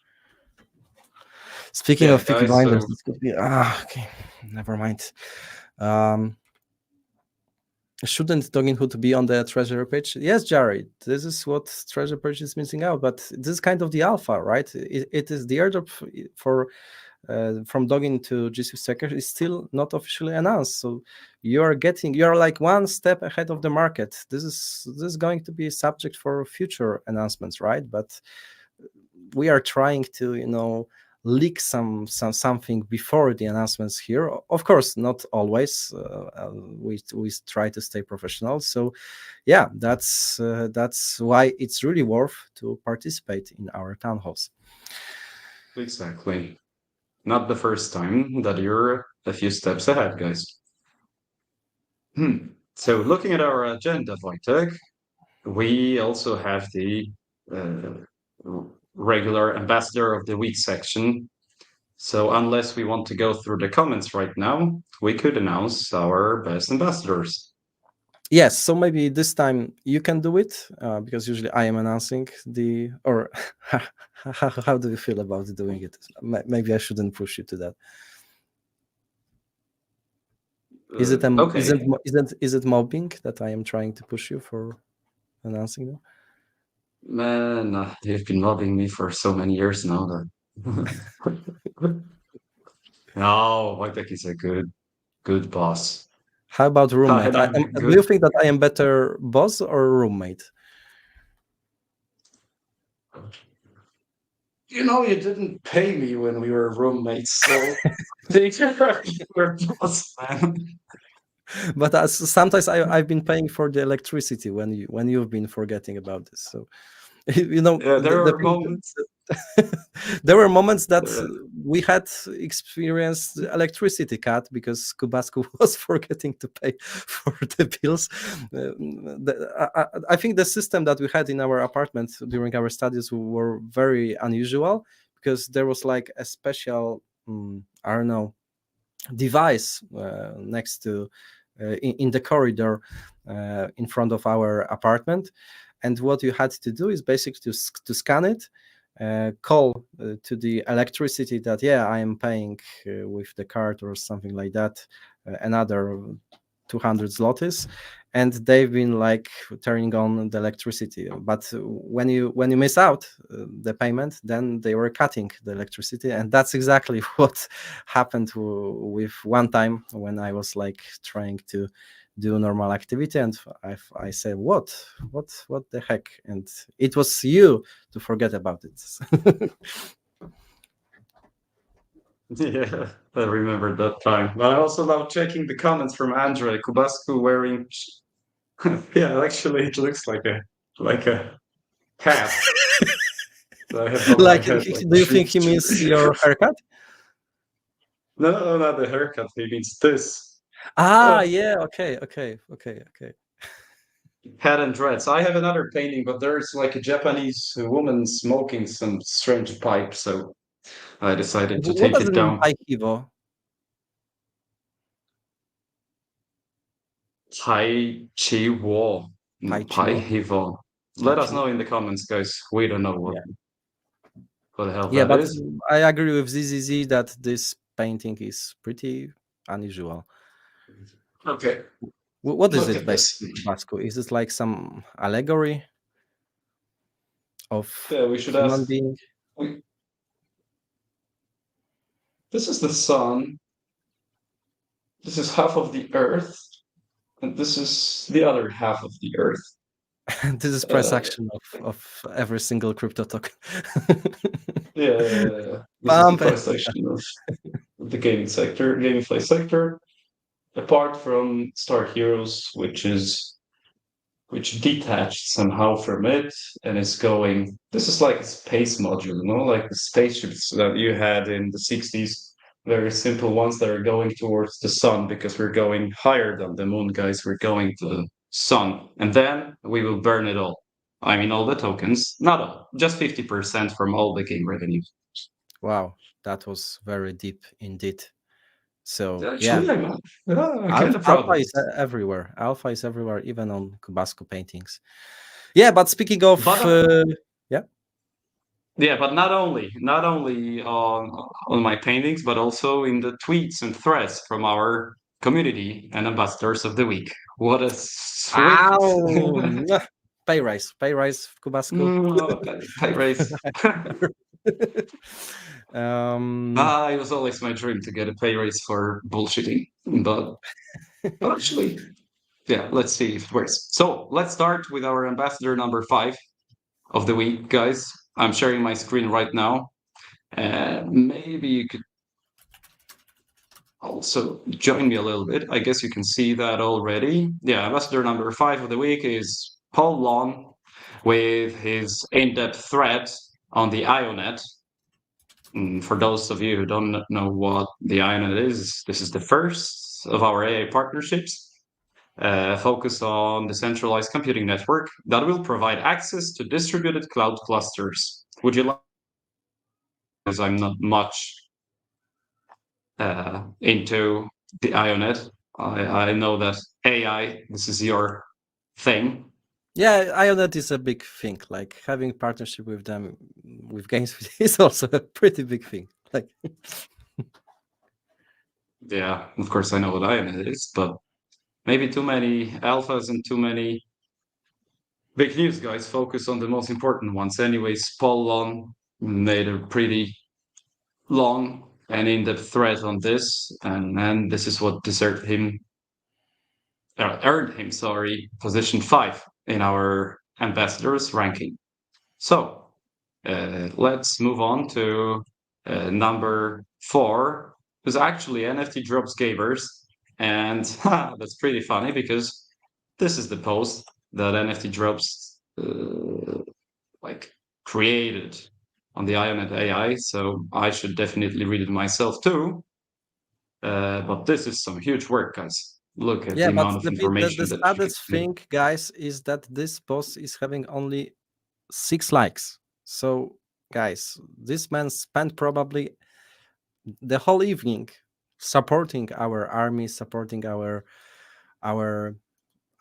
Speaking Yeah, of Peaky guys. Blinders, So this could be okay. Never mind. Um, shouldn't Dogginhood be on the treasure page? Yes, Jared, this is what treasure page is missing out, but this is kind of the alpha, right? It is the airdrop for from Doggin to GSWIFT Sector is still not officially announced. So you're like one step ahead of the market. This is going to be subject for future announcements, right? But we are trying to leak something before the announcements here. Of course, not always. We try to stay professional. So yeah, that's why it's really worth to participate in our town halls. exactly. Not the first time that you're a few steps ahead, guys. So looking at our agenda, Wojtek, we also have the regular Ambassador of the Week section. So unless we want to go through the comments right now, we could announce our best ambassadors. Yes, so maybe this time you can do it, because usually I am announcing or how do you feel about doing it? Maybe I shouldn't push you to that. Is it Okay. is it mobbing that I am trying to push you for announcing them? Man, you've been mobbing me for so many years now that no, Wojtek is a good boss. How about roommate? And I'm Do you good. think that I am better boss or roommate? You didn't pay me when we were roommates, so take your boss, man. But sometimes I've been paying for the electricity when you've been forgetting about this. So Yeah, there the are thing, moments. there were moments that Uh, we had experienced electricity cut because Kubasku was forgetting to pay for the bills. I think the system that we had in our apartment during our studies were very unusual, because there was like a special I don't know, device next to in the corridor in front of our apartment, and what you had to do is basically to scan it, call to the electricity that I am paying with the card or something like that, another 200 zlotys, and they've been like turning on the electricity. But when you miss out the payment, then they were cutting the electricity, and that's exactly what happened with one time when I was like trying to do normal activity, and I said, what the heck, and it was you to forget about it. Yeah, I remember that time. But I also love checking the comments from Andre Kubasku wearing. Yeah, actually, it looks like a hat. I have on my Like, head like do you think he tree. means your haircut? No, not the haircut. He means this. Yeah, okay. Hat and dreads. I have another painting, but there's like a Japanese woman smoking some strange pipe, so I decided to What take does it it mean, down. Paikivo? Tai Chi Wo. Pai Paichiwo? Hivo. Let us Paichiwo? know in the comments, guys. We don't know Yeah. what the hell Yeah, that but is. I agree with ZZZ that this painting is pretty unusual. Okay, What is look it, at this. Basco? Is it like some allegory of Yeah, we should human ask. being? This is the sun. This is half of the earth, and this is the other half of the earth. This is price Uh, action of every single crypto token. yeah, this is the Pump it. price action of the gaming sector, gamify sector. Apart from StarHeroes, which detached somehow from it and is going. This is like a space module, like the spaceships that you had in the 60s. Very simple ones that are going towards the sun because we're going higher than the moon, guys. We're going to the sun, and then we will burn it all. I mean, all the tokens, not all, just 50% from all the game revenue. Wow, that was very deep indeed. So yeah, Actually, I'm kind of proud alpha of is it. everywhere. Alpha is everywhere, even on Kubasco paintings. Yeah, but speaking of But yeah, yeah, but not only on my paintings, but also in the tweets and threads from our community and ambassadors of the week. What a sweet ow, pay rise, Kubasco. pay raise. It was always my dream to get a pay raise for bullshitting, but actually, yeah, let's see if it works. So let's start with our ambassador number 5 of the week, guys. I'm sharing my screen right now. Maybe you could also join me a little bit. I guess you can see that already. Yeah, ambassador number 5 of the week is Paul Long with his in-depth thread on the IONET. For those of you who don't know what the IONET is, this is the first of our AI partnerships focused on decentralized computing network that will provide access to distributed cloud clusters. Would you like? Because I'm not much into the IONET. I know that AI, this is your thing. Yeah, IONET is a big thing. Like having partnership with them, with GameSwift is also a pretty big thing. Like, Yeah, of course I know what IONET is, but maybe too many alphas and too many big news guys focus on the most important ones. Anyways, Paul Long made a pretty long and in-depth thread on this, and this is what earned him, position 5 in our ambassadors ranking. So let's move on to number 4, who's actually NFT Drops Gamers. And that's pretty funny because this is the post that NFT Drops like created on the IONET AI. So I should definitely read it myself too. But this is some huge work, guys. Look at yeah, the but amount of the information that you saddest can. thing, guys, is that this post is having only 6 likes. So, guys, this man spent probably the whole evening supporting our army, supporting our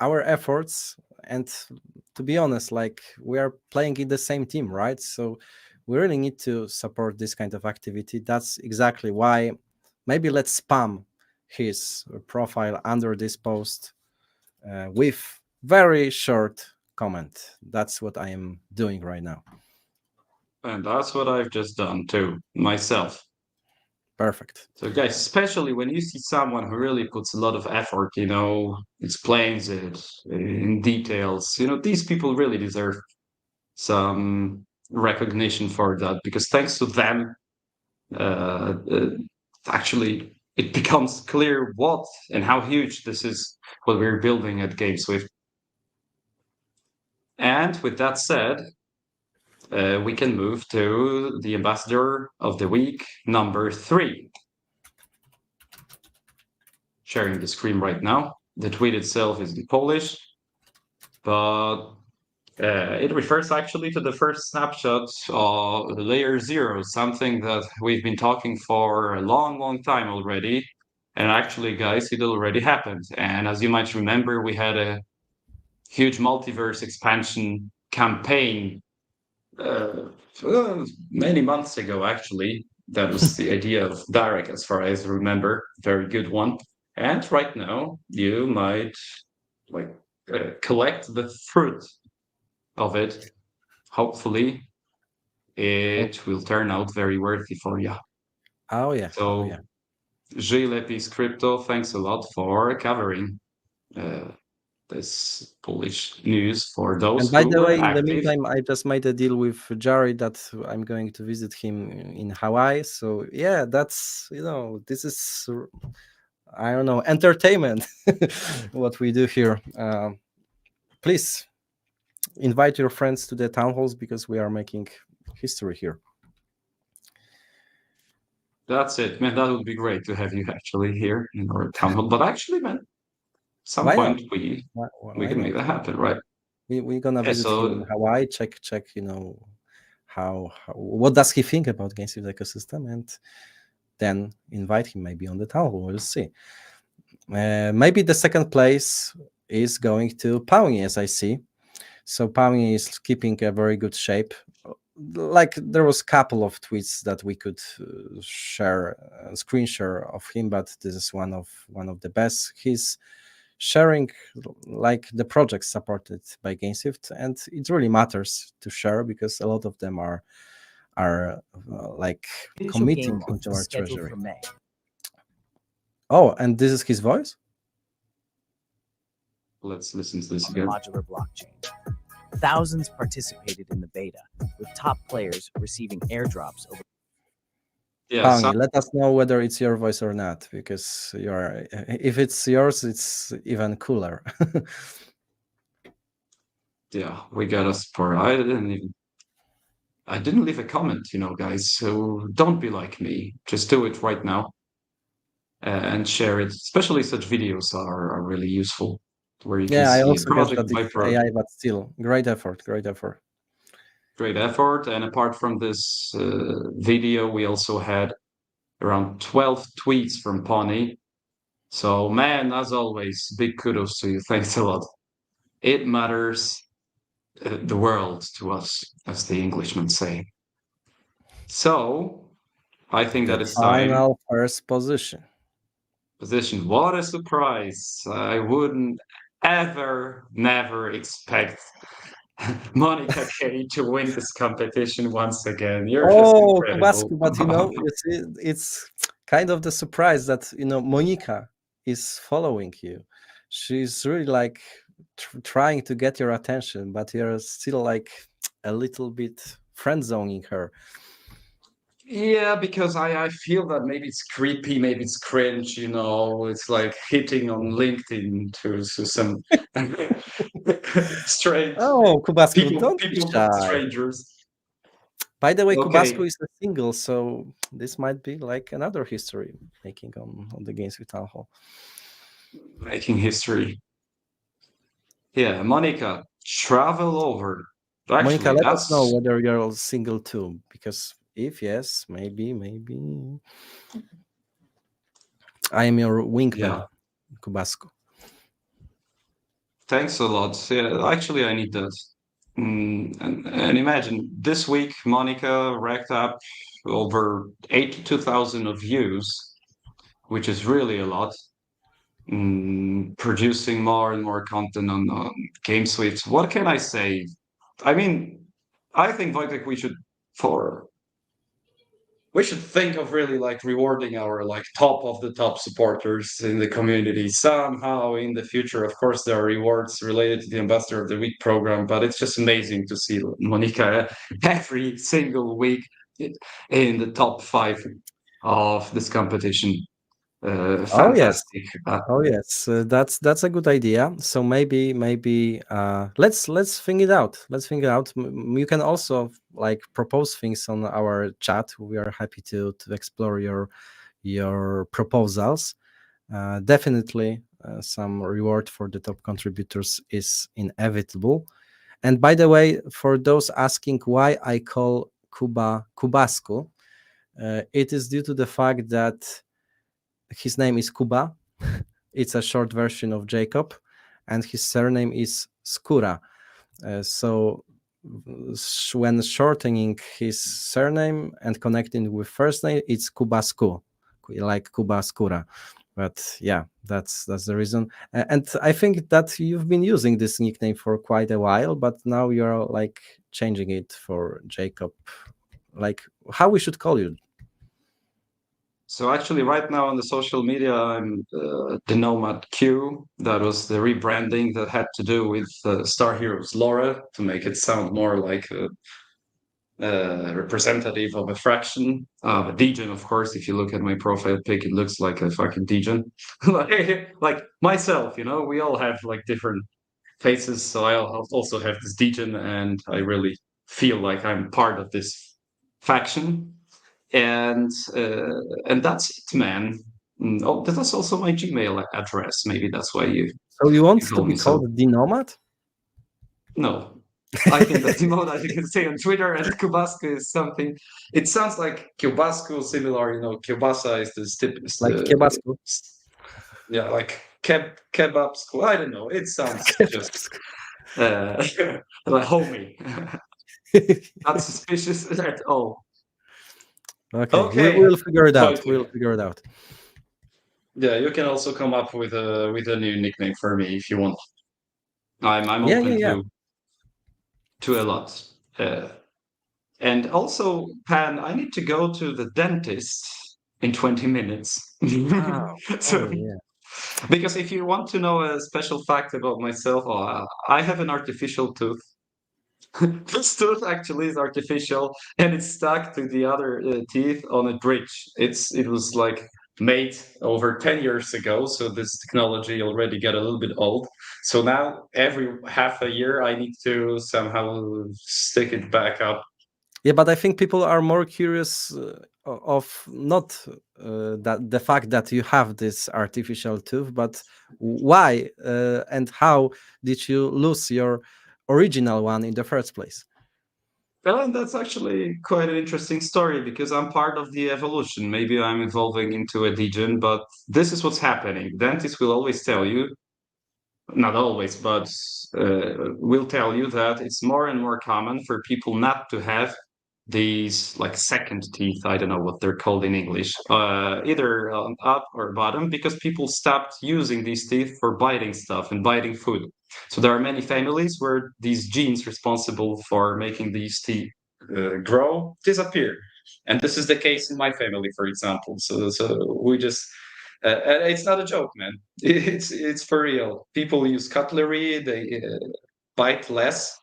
efforts, and to be honest, like, we are playing in the same team, right? So we really need to support this kind of activity. That's exactly why maybe let's spam his profile under this post with very short comment. That's what I am doing right now. And that's what I've just done too, myself. Perfect. So guys, especially when you see someone who really puts a lot of effort, explains it in details, these people really deserve some recognition for that, because thanks to them, actually it becomes clear what and how huge this is, what we're building at GameSwift. And with that said, we can move to the ambassador of the week, number 3. Sharing the screen right now. The tweet itself is in Polish, but it refers actually to the first snapshot of the layer 0, something that we've been talking for a long, long time already. And actually, guys, it already happened. And as you might remember, we had a huge multiverse expansion campaign many months ago, actually. That was the idea of Darek, as far as I remember. Very good one. And right now, you might collect the fruit of it. Hopefully, it will turn out very worthy for you. Oh yeah. So, Żyj Crypto, thanks a lot for covering this Polish news for those And by who the were way, in the active. meantime, I just made a deal with Jared that I'm going to visit him in Hawaii. So yeah, that's this is I don't know, entertainment what we do here. Please invite your friends to the town halls because we are making history here. That's it, man. That would be great to have you actually here in our town hall. But actually, man, some Why point not? we Why can not? make that happen, right? We're gonna Yeah, visit him in so Hawaii. Check. How what does he think about GameSwift ecosystem, and then invite him maybe on the town hall. We'll see. Maybe the second place is going to Pauni, as I see. So Pauni is keeping a very good shape. Like there was a couple of tweets that we could share, screen share of him, but this is one of the best. He's sharing like the projects supported by GameSwift, and it really matters to share because a lot of them are like committing into our treasury. Oh, and this is his voice? let's listen to this on the again. modular blockchain. Thousands participated in the beta, with top players receiving airdrops over. Yeah, Pauni, let us know whether it's your voice or not, because if it's yours, it's even cooler. yeah, we got a support. I didn't leave a comment, guys. So don't be like me. Just do it right now and share it. Especially such videos are really useful, where you can Yeah, I see also guess project that by it's project. AI, but still, great effort. Great effort. And apart from this video, we also had around 12 tweets from Pony. So, man, as always, big kudos to you. Thanks a lot. It matters the world to us, as the Englishmen say. So, I think that it's time. Final first position. What a surprise. I wouldn't never expect Monica K to win this competition once again. You're just incredible. Kubasku, but you see, it's kind of the surprise that Monica is following you. She's really like trying to get your attention, but you're still like a little bit friend zoning her. Yeah, because I feel that maybe it's creepy, maybe it's cringe, it's like hitting on LinkedIn to some strange Oh, Kubasku, don't be people, shy. strangers. By the way, Okay. Kubasku is a single, so this might be like another history making on the GameSwift Townhall. Making history. Yeah, Monica, travel over. Actually, Monica, let us know whether you're single too, because if yes, maybe I am your wingman, Kubasku. Thanks a lot. Yeah, actually, I need that. And imagine this week, Monica racked up over 82,000 of views. which is really a lot. Producing more and more content on GameSwift. What can I say? I mean, I think Wojtek, we should think of really like rewarding our like top of the top supporters in the community somehow in the future. Of course, there are rewards related to the Ambassador of the Week program, but it's just amazing to see Monica every single week in the top 5 of this competition. Oh yes. Fantastic. Oh yes, that's a good idea. So maybe let's think it out. Let's think it out. You can also like propose things on our chat. We are happy to explore your proposals. Definitely, some reward for the top contributors is inevitable. And by the way, for those asking why I call Kuba Kubasku, it is due to the fact that his name is Kuba. It's a short version of Jacob, and his surname is Skóra. So when shortening his surname and connecting with first name, it's Kubasku, like Kuba Skóra. But yeah, that's the reason. And I think that you've been using this nickname for quite a while, but now you're like changing it for Jacob. Like how we should call you? So actually, right now on the social media, I'm the Nomad Q. That was the rebranding that had to do with StarHeroes lore to make it sound more like a representative of a fraction. A degen, of course. If you look at my profile pic, it looks like a fucking degen. Like myself, we all have like different faces. So I also have this degen, and I really feel like I'm part of this faction. And that's it, man. Oh, that's also my Gmail address. Maybe that's why you So you want call to be me so. called the Nomad? No, I think that's the mode, as you can say on Twitter, and Kubasku is something. It sounds like Kiełbasku, similar. Kielbasa is the Like Kiebasku? yeah, like kebab school. I don't know. It sounds just like homey, not suspicious at all. Okay, Okay, we'll figure it out. Wojtek. We'll figure it out. Yeah, you can also come up with a new nickname for me if you want. I'm Yeah, open yeah. to a lot. And also, Pan, I need to go to the dentist in 20 minutes. Wow. So, Oh, yeah. because if you want to know a special fact about myself, I have an artificial tooth. This tooth actually is artificial, and it's stuck to the other teeth on a bridge. It was like made over 10 years ago, so this technology already got a little bit old. So now every half a year I need to somehow stick it back up. Yeah, but I think people are more curious of not that the fact that you have this artificial tooth, but why and how did you lose your original one in the first place? Well, and that's actually quite an interesting story because I'm part of the evolution. Maybe I'm evolving into a degen, but this is what's happening. Dentists will always tell you, not always, but will tell you that it's more and more common for people not to have these like second teeth. I don't know what they're called in English, either on up or bottom, because people stopped using these teeth for biting stuff and biting food. So there are many families where these genes responsible for making these teeth grow disappear. And this is the case in my family, for example. So we just it's not a joke, man. It's for real. People use cutlery. They bite less.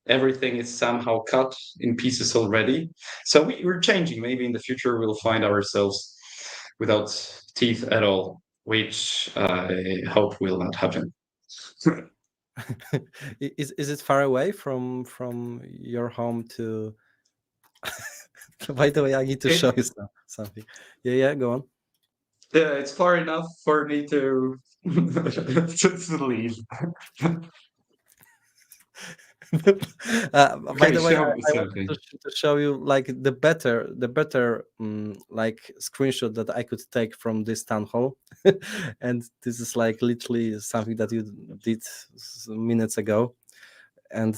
Everything is somehow cut in pieces already. So we're changing. Maybe in the future we'll find ourselves without teeth at all, which I hope will not happen. Is it far away from your home to? By the way, I need to show you something. Yeah, go on. Yeah, it's far enough for me to to leave. By Okay, the way, show me I wanted something. to show you like the better like screenshot that I could take from this town hall, and this is like literally something that you did minutes ago, and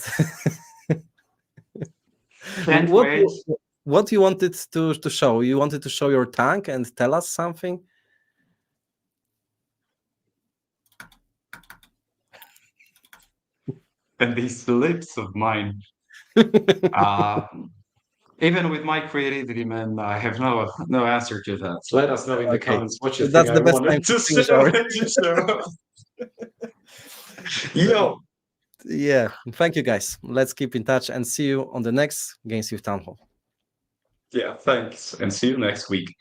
Can't what wait. what you wanted to show? You wanted to show your tank and tell us something? and these lips of mine. Even with my creativity, man, I have no answer to that. So let us know in the Okay. comments what So you think that's I the best time wanted to to finish show our. and to show. Yo. Yeah. Thank you, guys. Let's keep in touch and see you on the next GameSwift Town Hall. Yeah, thanks. And see you next week.